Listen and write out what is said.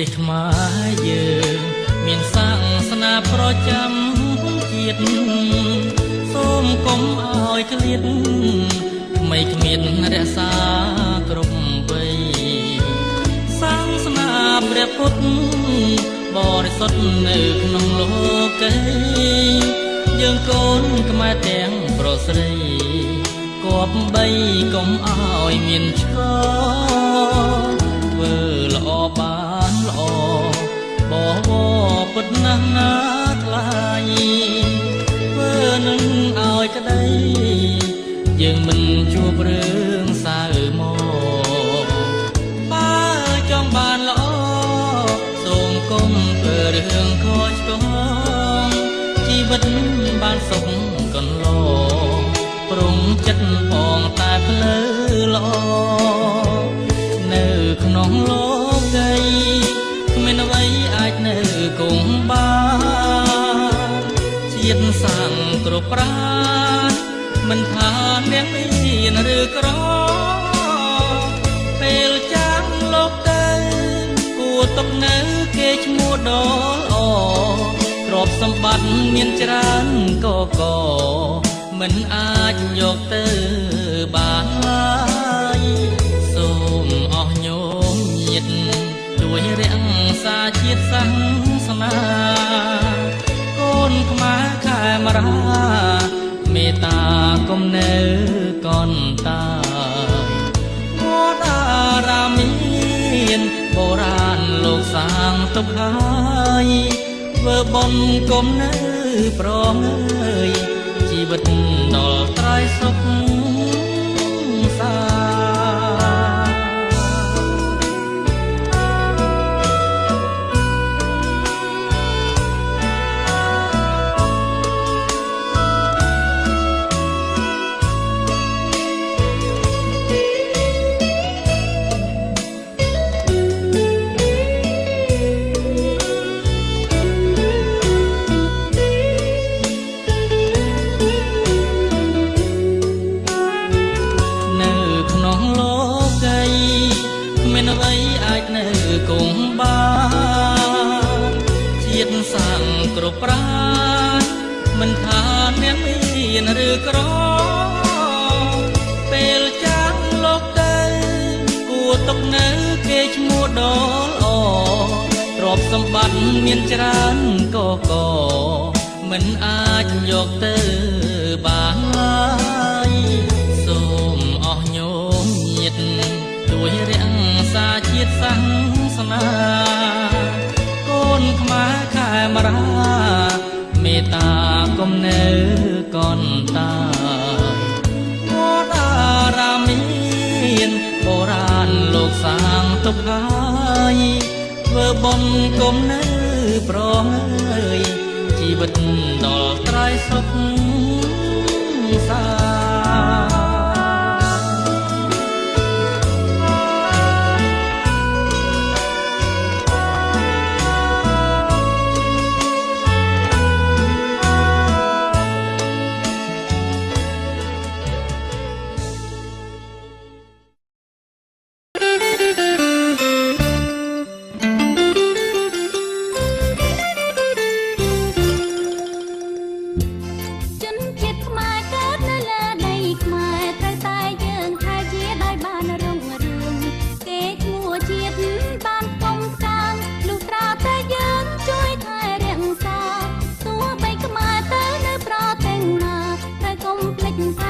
ទេសខ្មែរយើងមានសាសនាប្រចាំជាតិសូមកុំឲ្យឃ្លាតថ្មីគ្មានរក្សាគ្រប់វ័យសាសនាព្រះពុទ្ធបរិសុទ្ធនៅក្នុងលោកីយើងកូនខ្មែរទាំងប្រុសស្រីគប្បីកុំឲ្យមានឆ្កធ្វើល្អបានល្អបវរពុតណាស់ណាថ្លៃធ្វើនឹងឲ្យក្តីយើងមិនជួបរឿងសៅមកបើចង់បានល្អសូមកុំធ្វើរឿងខុសឆ្គងជីវិតបានសុខកន្លងព្រមចិត្តផងតែផ្លូវល្អនៅក្នុងលោកីគ្មានអ្វីអាចនៅគង់បានជាតិសាំងគ្រប់ប្រាណមិនថានាងមានឬក្រពេលចាស់លោកទៅគួរຕົកនៅគេឈ្មោះដ៏ល្អទ្រព្យសម្បត្តិមានច្រើនកមិនអាចយកទៅបានឡើយសូមអស់ញោមញាតិជួយរក្សាជាតិសាសនាកូនខ្មែរខែមរាមេត្តាគុំនៅកនតាយវត្តអារាមមានបុរាណលោកសាងទុកហើយធ្វើបុណ្យគុំនៅប្រងើយជីវិតដល់ត្រៃសុខសាគង់បានជាតិសាំងគ្រប់ប្រាណមិនថាអ្នកមានឬក្រពេលចាស់លោកទៅគួរຕົកនៅគេឈ្មោះដ៏ល្អទ្រព្យសម្បត្តិមានច្រើនកមិនអាចយកទៅបានឡើយសូមអស់ញោមញាតិជួយរក្សាជាតិសាសនាកូនខ្មែរខែមរាមេត្តាគុំនៅកនតាយវត្តអារាមមានបុរាណលោកសាងទុកហើយធ្វើបុណ្យគុំនៅប្រងើយជីវិតដល់ត្រៃសុខសាHãy subscribe cho kênh Ghiền Mì Gõ để không bỏ lỡ